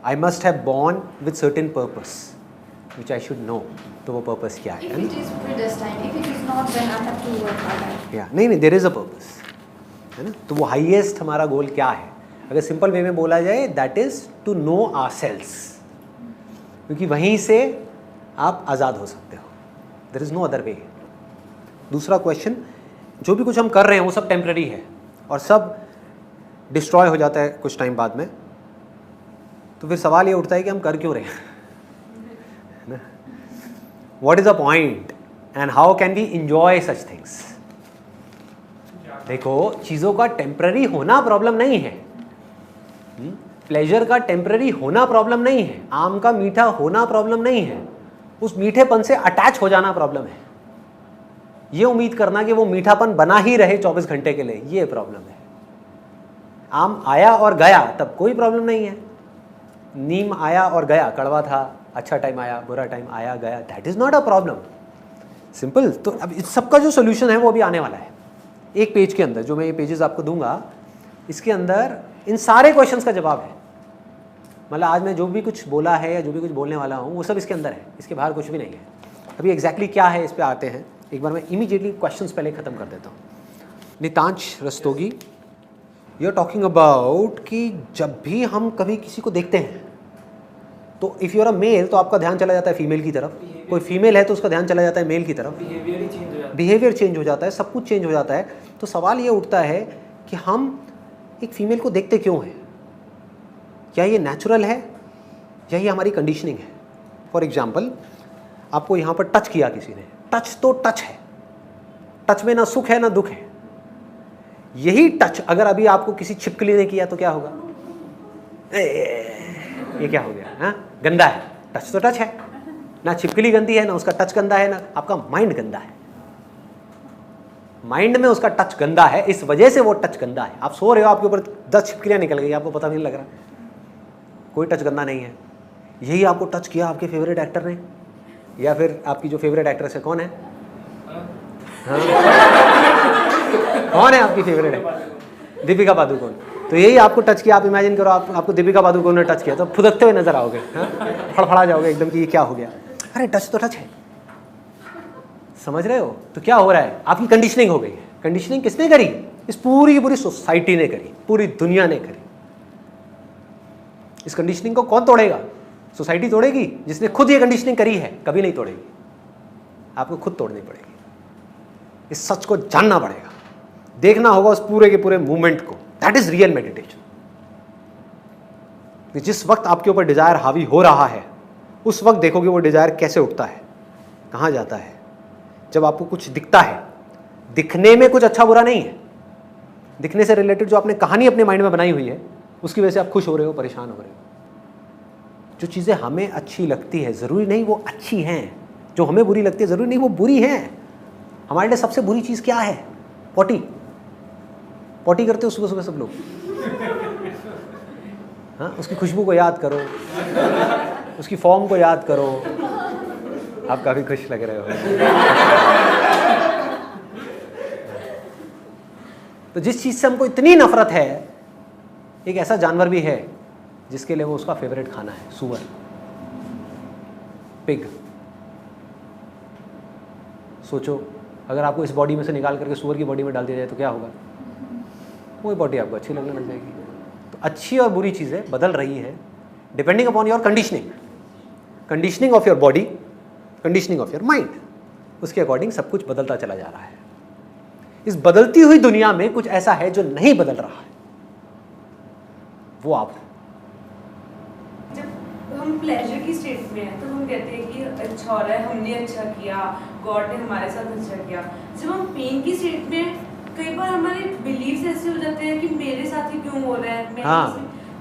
I must have born with certain purpose which I should know. तो वो purpose क्या है? नहीं, देयर इज अ पर्पस, है ना। तो वो हाईएस्ट हमारा गोल क्या है? अगर सिंपल वे में बोला जाए, that is to know ourselves, क्योंकि वहीं से आप आज़ाद हो सकते हो। There is no other way. दूसरा क्वेश्चन, जो भी कुछ हम कर रहे हैं वो सब टेम्पररी है और सब डिस्ट्रॉय हो जाता है कुछ टाइम बाद में, तो फिर सवाल ये उठता है कि हम कर क्यों रहे हैं? What is the point and how can we enjoy such things? देखो, चीज़ों का टेम्पररी होना प्रॉब्लम नहीं है, प्लेजर का टेम्पररी होना प्रॉब्लम नहीं है, आम का मीठा होना प्रॉब्लम नहीं है, उस मीठेपन से अटैच हो जाना प्रॉब्लम है। ये उम्मीद करना कि वो मीठापन बना ही रहे 24 घंटे के लिए, ये प्रॉब्लम है। आम आया और गया तब कोई प्रॉब्लम नहीं है, नीम आया और गया, कड़वा था, अच्छा टाइम आया, बुरा टाइम आया गया, that is not a problem. Simple. तो अब इस सबका जो सोल्यूशन है वो अभी आने वाला है एक पेज के अंदर, जो मैं ये पेजेस आपको दूंगा, इसके अंदर इन सारे क्वेश्चंस का जवाब है। मतलब आज मैं जो भी कुछ बोला है या जो भी कुछ बोलने वाला हूँ वो सब इसके अंदर है, इसके बाहर कुछ भी नहीं है। अभी एग्जैक्टली क्या है इस पर आते हैं। एक बार मैं इमीडिएटली क्वेश्चंस पहले ख़त्म कर देता हूँ। Nitansh Rastogi, you are talking about कि जब भी हम कभी किसी को देखते हैं तो if you are a male तो आपका ध्यान चला जाता है फीमेल की तरफ, कोई फीमेल है तो उसका ध्यान चला जाता है मेल की तरफ, बिहेवियर चेंज हो जाता है, सब कुछ चेंज हो जाता है। तो सवाल ये उठता है कि हम एक फीमेल को देखते क्यों हैं? क्या ये नेचुरल है या ये हमारी कंडीशनिंग है? फॉर एग्जाम्पल, आपको यहाँ पर टच किया किसी ने, टच तो टच है, टच में ना सुख है ना दुख है। यही टच अगर अभी आपको किसी छिपकली ने किया तो क्या होगा? ये क्या हो गया? हाँ, गंदा है। टच तो टच है, ना छिपकली गंदी है, ना उसका टच गंदा है, ना आपका माइंड गंदा है। माइंड में उसका टच गंदा है, इस वजह से वो टच गंदा है। आप सो रहे हो, आपके ऊपर 10 छिपकलियां निकल गई, आपको पता नहीं लग रहा, कोई टच गंदा नहीं है। यही आपको टच किया आपके फेवरेट एक्टर ने, या फिर आपकी जो फेवरेट एक्ट्रेस है, कौन है? हाँ? कौन है आपकी फेवरेट? दीपिका पादुकोण। तो यही आपको टच किया। आप इमेजिन करो, आपको दीपिका पादुकोण ने टच किया तो फुदकते हुए नजर आओगे, फड़फड़ा जाओगे एकदम कि ये क्या हो गया। अरे टच तो टच है, समझ रहे हो? तो क्या हो रहा है? आपकी कंडीशनिंग हो गई है। कंडीशनिंग किसने करी? इस पूरी की पूरी सोसाइटी ने करी, पूरी दुनिया ने करी। इस कंडीशनिंग को कौन तोड़ेगा? सोसाइटी तोड़ेगी? जिसने खुद ये कंडीशनिंग करी है कभी नहीं तोड़ेगी, आपको खुद तोड़नी पड़ेगी। इस सच को जानना पड़ेगा, देखना होगा उस पूरे के पूरे मूवमेंट को। That is real meditation. जिस वक्त आपके ऊपर डिजायर हावी हो रहा है, उस वक्त देखोगे वो डिजायर कैसे उठता है, कहां जाता है। जब आपको कुछ दिखता है, दिखने में कुछ अच्छा बुरा नहीं है, दिखने से रिलेटेड जो आपने कहानी अपने माइंड में बनाई हुई है उसकी वजह से आप खुश हो रहे हो, परेशान हो रहे हो। जो चीजें हमें अच्छी लगती है जरूरी नहीं वो अच्छी हैं, जो हमें बुरी लगती है जरूरी नहीं वो बुरी हैं। हमारे लिए सबसे बुरी चीज क्या है? पॉटी। पॉटी करते हो सुबह सुबह सब लोग, हाँ? उसकी खुशबू को याद करो, उसकी फॉर्म को याद करो, आप काफी खुश लग रहे हो। तो जिस चीज से हमको इतनी नफरत है, एक ऐसा जानवर भी है जिसके लिए वो उसका फेवरेट खाना है, सूअर, पिग। सोचो, अगर आपको इस बॉडी में से निकाल करके सूअर की बॉडी में डाल दिया जाए तो क्या होगा? वही बॉडी आपको अच्छी लगने लग जाएगी। तो अच्छी और बुरी चीज़ें बदल रही है depending upon your conditioning, conditioning of your body, conditioning of your mind. उसके अकॉर्डिंग सब कुछ बदलता चला जा रहा है। इस बदलती हुई दुनिया में कुछ ऐसा है जो नहीं बदल रहा है, वो आप हो। जब हम प्लेजर की स्टेट में हैं तो हम कहते हैं कि अच्छा हो रहा है, हमने अच्छा किया, गॉड ने हमारे साथ अच्छा किया। जब हम पेन की स्टेट में, कई बार हमारे बिलीव्स ऐसे हो जाते हैं कि मेरे साथ ही क्यों हो रहा है, मैं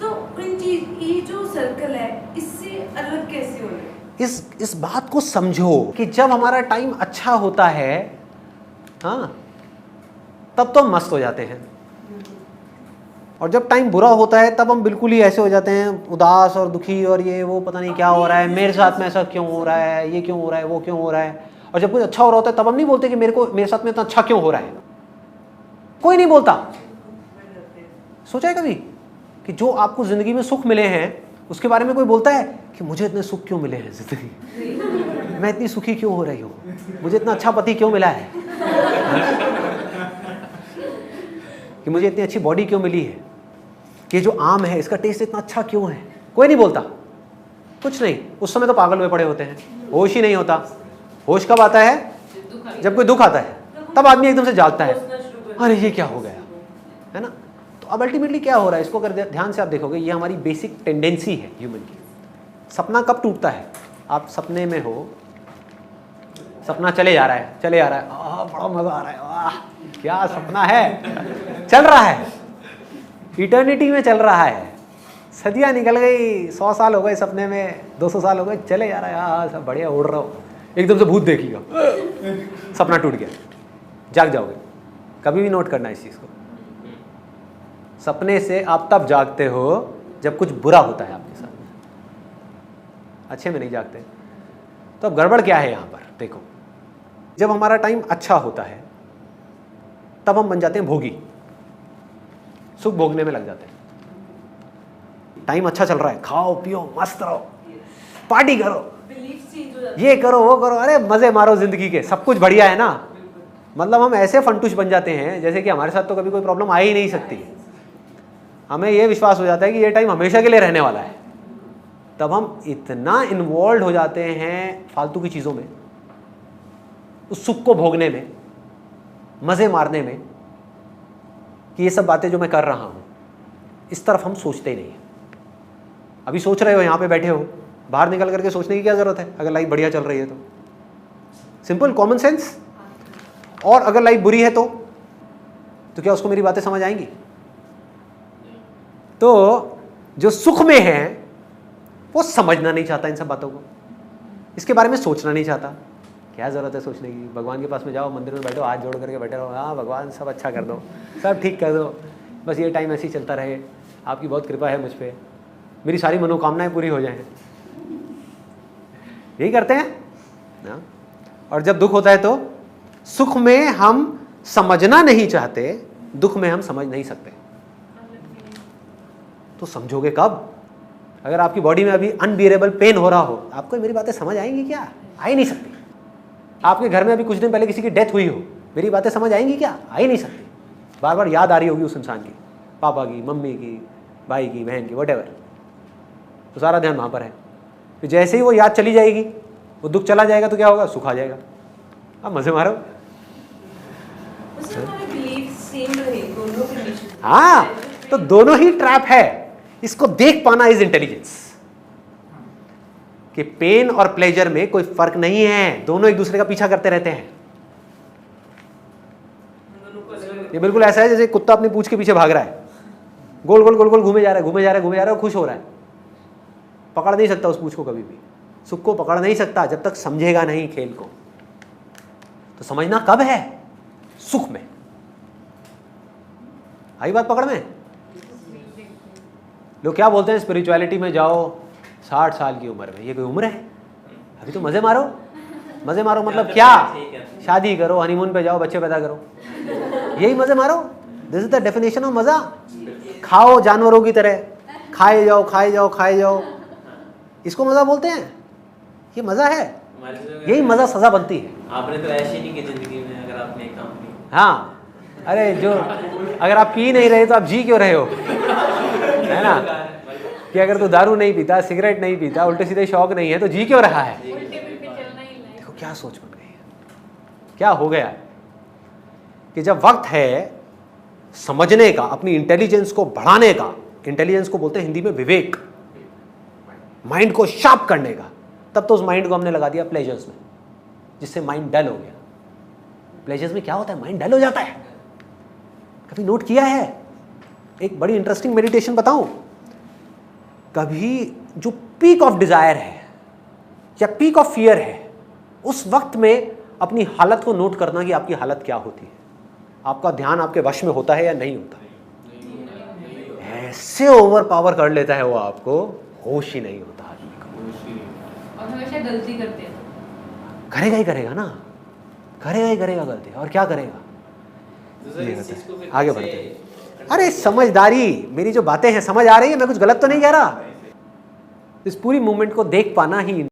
तो इन चीज, ये जो सर्कल है इससे अलग कैसे हो रहा है? इस बात को समझो कि जब हमारा टाइम अच्छा होता है, हाँ, तब तो हम मस्त हो जाते हैं, और जब टाइम बुरा होता है तब हम बिल्कुल ही ऐसे हो जाते हैं, उदास और दुखी, और ये वो पता नहीं क्या हो रहा है, मेरे साथ में ऐसा क्यों हो रहा है, ये क्यों हो रहा है, वो क्यों हो रहा है। और जब कुछ अच्छा हो रहा होता है तब हम नहीं बोलते कि मेरे साथ में इतना अच्छा क्यों हो रहा है। कोई नहीं बोलता। सोचा है कभी कि जो आपको जिंदगी में सुख मिले हैं उसके बारे में कोई बोलता है कि मुझे इतने सुख क्यों मिले हैं जिंदगी, मैं इतनी सुखी क्यों हो रही हूँ, मुझे इतना अच्छा पति क्यों मिला है, कि मुझे इतनी अच्छी बॉडी क्यों मिली है, कि जो आम है इसका टेस्ट इतना अच्छा क्यों है। कोई नहीं बोलता, कुछ नहीं। उस समय तो पागल हुए पड़े होते हैं, होश ही नहीं होता। होश कब आता है? जब कोई दुख आता है, तब आदमी एकदम से जागता है, अरे ये क्या हो गया, है ना। तो अब अल्टीमेटली क्या हो रहा है, इसको अगर ध्यान से आप देखोगे, ये हमारी बेसिक टेंडेंसी है ह्यूमन की। सपना कब टूटता है? आप सपने में हो, सपना चले जा रहा है, चले जा रहा है, बड़ा मजा आ रहा है, वाह क्या सपना है, चल रहा है, इटर्निटी में चल रहा है, सदियां निकल गई, 100 साल हो गए सपने में, 200 साल हो गए, चले जा रहा है, हाँ सब बढ़िया उड़ रहा हो, एकदम से भूत देख लिया, सपना टूट गया, जाग जाओगे। कभी भी नोट करना इस चीज़ को, सपने से आप तब जागते हो जब कुछ बुरा होता है आपके साथ, अच्छे में नहीं जागते। तो अब गड़बड़ क्या है यहाँ पर? देखो, जब हमारा टाइम अच्छा होता है तब हम बन जाते हैं भोगी, सुख भोगने में लग जाते हैं। टाइम अच्छा चल रहा है, खाओ पियो मस्त रहो, पार्टी करो, ये करो वो करो, अरे मजे मारो जिंदगी के, सब कुछ बढ़िया है ना। मतलब हम ऐसे फंटूश बन जाते हैं जैसे कि हमारे साथ तो कभी कोई प्रॉब्लम आ ही नहीं सकती। हमें ये विश्वास हो जाता है कि ये टाइम हमेशा के लिए रहने वाला है। तब हम इतना इन्वॉल्व हो जाते हैं फालतू की चीज़ों में, उस सुख को भोगने में, मज़े मारने में, कि ये सब बातें जो मैं कर रहा हूँ इस तरफ हम सोचते ही नहीं हैं। अभी सोच रहे हो, यहाँ पे बैठे हो, बाहर निकल करके सोचने की क्या ज़रूरत है अगर लाइफ बढ़िया चल रही है तो? Simple common sense. और अगर लाइफ बुरी है तो क्या उसको मेरी बातें समझ आएंगी? तो जो सुख में है वो समझना नहीं चाहता इन सब बातों को, इसके बारे में सोचना नहीं चाहता। क्या ज़रूरत है सोचने की? भगवान के पास में जाओ, मंदिर में बैठो, हाथ जोड़ करके बैठे रहो, हाँ भगवान सब अच्छा कर दो, सब ठीक कर दो, बस ये टाइम ऐसे ही चलता रहे, आपकी बहुत कृपा है मुझ पर, मेरी सारी मनोकामनाएं पूरी हो जाएं। यही करते हैं ना। और जब दुख होता है तो सुख में हम समझना नहीं चाहते, दुख में हम समझ नहीं सकते। तो समझोगे कब? अगर आपकी बॉडी में अभी अनबियरेबल पेन हो रहा हो, आपको मेरी बातें समझ आएंगी क्या? आ ही नहीं सकती। आपके घर में अभी कुछ दिन पहले किसी की डेथ हुई हो, मेरी बातें समझ आएंगी क्या? आ ही नहीं सकती। बार बार याद आ रही होगी उस इंसान की, पापा की, मम्मी की, भाई की, बहन की, व्हाटएवर, तो सारा ध्यान वहाँ पर है। तो जैसे ही वो याद चली जाएगी, वो दुख चला जाएगा, तो क्या होगा? सुख आ जाएगा। अब मजे मारो। हाँ, तो दोनों ही ट्रैप है। इसको देख पाना इज इंटेलिजेंस, कि पेन और प्लेजर में कोई फर्क नहीं है, दोनों एक दूसरे का पीछा करते रहते हैं। ये बिल्कुल ऐसा है जैसे कुत्ता अपनी पूंछ के पीछे भाग रहा है, गोल गोल गोल गोल घूमे जा रहा है, घूमे जा रहा है, घूमे जा रहा है, खुश हो रहा है, पकड़ नहीं सकता उस पूंछ को कभी भी। सुख को पकड़ नहीं सकता जब तक समझेगा नहीं खेल को। तो समझना कब है? सुख में। आई बात पकड़ में? लोग क्या बोलते हैं, स्पिरिचुअलिटी में जाओ 60 साल की उम्र में। ये कोई उम्र है? अभी तो मजे मारो। मजे मारो मतलब क्या? शादी करो, हनीमून पे जाओ, बच्चे पैदा करो, यही मजे मारो। This is the definition of मजा। खाओ जानवरों की तरह, खाए जाओ खाए जाओ खाए जाओ, इसको मजा बोलते हैं। ये मजा है, यही मजा सजा बनती है। आपने तो ऐसे नहीं की जिंदगी में, अगर आपने काम किया। हाँ, अरे जो अगर आप पी नहीं रहे तो आप जी क्यों रहे हो, है ना? कि अगर तू दारू नहीं पीता, सिगरेट नहीं पीता, उल्टे सीधे शौक नहीं है, तो जी क्यों रहा है? देखो क्या सोच बन गई है, क्या हो गया है कि जब वक्त है समझने का, अपनी इंटेलिजेंस को बढ़ाने का, इंटेलिजेंस को बोलते हैं हिंदी में विवेक, माइंड को शार्प करने का, तब तो उस माइंड को हमने लगा दिया प्लेजर्स में, जिससे माइंड डल हो गया। प्लेजर्स में क्या होता है? माइंड डल हो जाता है। कभी नोट किया है? एक बड़ी इंटरेस्टिंग मेडिटेशन बताऊं। कभी जो पीक ऑफ डिजायर है या पीक ऑफ फियर है, उस वक्त में अपनी हालत को नोट करना कि आपकी हालत क्या होती है। आपका ध्यान आपके वश में होता है या नहीं होता है? ऐसे ओवर पावर कर लेता है वो आपको, होश ही नहीं होता आदमी का। और हमेशा गलती करते हैं। करेगा ही करेगा ना, करेगा ही करेगा गलती, और क्या करेगा? आगे बढ़ते हैं। अरे समझदारी, मेरी जो बातें हैं समझ आ रही है? मैं कुछ गलत तो नहीं कह रहा? इस पूरी मूवमेंट को देख पाना ही